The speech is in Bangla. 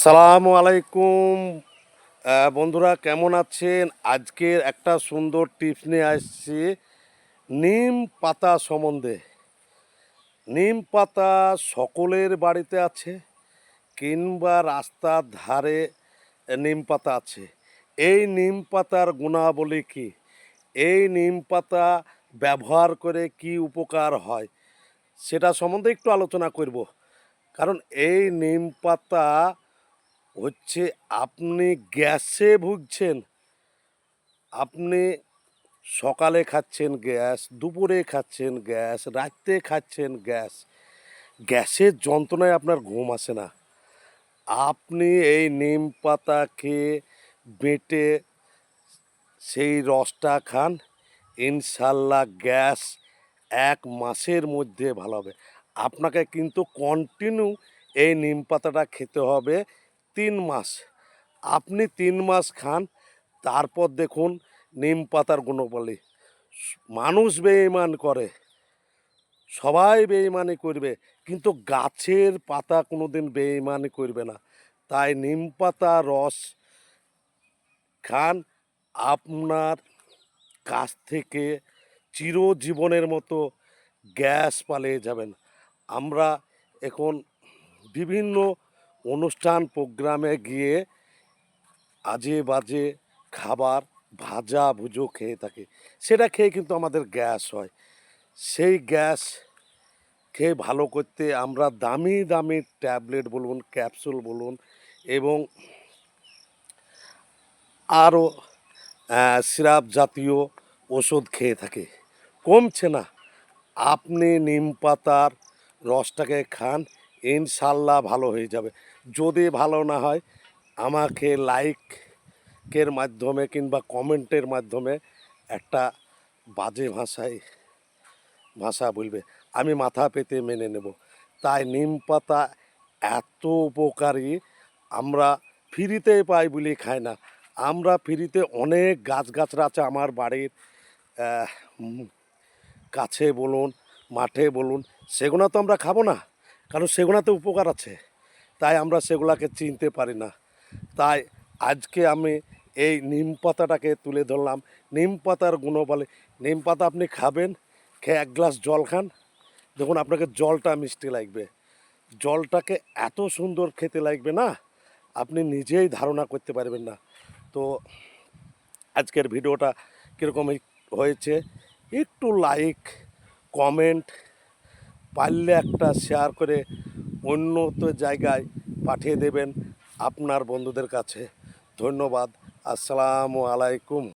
আসসালামু আলাইকুম। বন্ধুরা কেমন আছেন? আজকের একটা সুন্দর টিপস নিয়ে আসছি নিম পাতা সম্বন্ধে। নিম পাতা সকলের বাড়িতে আছে কিংবা রাস্তার ধারে নিম পাতা আছে। এই নিম পাতার গুণাবলী কী? এই নিম পাতা ব্যবহার করে কি উপকার হয় সেটা সম্বন্ধে একটু আলোচনা করব। কারণ এই নিম পাতা হচ্ছে, আপনি গ্যাসে ভুগছেন, আপনি সকালে খাচ্ছেন গ্যাস, দুপুরে খাচ্ছেন গ্যাস, রাত্রে খাচ্ছেন গ্যাস, গ্যাসের যন্ত্রণায় আপনার ঘুম আসে না। আপনি এই নিম পাতা খেয়ে বেটে সেই রসটা খান, ইনশাল্লাহ গ্যাস 1 মাসের মধ্যে ভালো হবে। আপনাকে কিন্তু কন্টিনিউ এই নিম পাতাটা খেতে হবে 3 মাস। আপনি 3 মাস খান, তারপর দেখুন নিম পাতার গুণবলী। মানুষ বেঈমান করে, সবাই বেঈমানি করবে, কিন্তু গাছের পাতা কোনোদিন বেঈমানি করবে না। তাই নিম পাতা রস খান, আপনার কাছ থেকে চিরজীবনের মতো গ্যাস পালিয়ে যাবেন। আমরা এখন বিভিন্ন অনুষ্ঠান প্রোগ্রামে গিয়ে আজে বাজে খাবার ভাজা ভুজো খেয়ে থাকি, সেটা খেয়ে কিন্তু আমাদের গ্যাস হয়। সেই গ্যাস খেয়ে ভালো করতে আমরা দামি দামি ট্যাবলেট বলুন, ক্যাপসুল বলুন, এবং আরও সিরাপ জাতীয় ওষুধ খেয়ে থাকে, কমছে না। আপনি নিম পাতার রসটাকে খান, ইনশাল্লাহ ভালো হয়ে যাবে। যদি ভালো না হয় আমাকে লাইকের মাধ্যমে কিংবা কমেন্টের মাধ্যমে একটা বাজে ভাষা বলবে, আমি মাথা পেতে মেনে নেব। তাই নিম পাতা এত উপকারী, আমরা ফ্রিতে পাই বলে খাই না। আমরা ফ্রিতে অনেক গাছগাছরা আছে আমার বাড়ির কাছে বলুন, মাঠে বলুন, সেগুলো তো আমরা খাবো না, কারণ সেগুলোতে উপকার আছে। তাই আমরা সেগুলাকে চিনতে পারি না। তাই আজকে আমি এই নিম পাতাটাকে তুলে ধরলাম। নিম পাতার গুণবলী, নিম পাতা আপনি খাবেন, খেয়ে 1 গ্লাস জল খান, দেখুন আপনাকে জলটা মিষ্টি লাগবে, জলটাকে এত সুন্দর খেতে লাগবে না, আপনি নিজেই ধারণা করতে পারবেন না। তো আজকের ভিডিওটা কীরকম হয়েছে একটু লাইক, কমেন্ট, পারলে একটা শেয়ার করে উন্নত জায়গায় পাঠিয়ে দেবেন আপনার বন্ধুদের কাছে। ধন্যবাদ। আসসালামু আলাইকুম।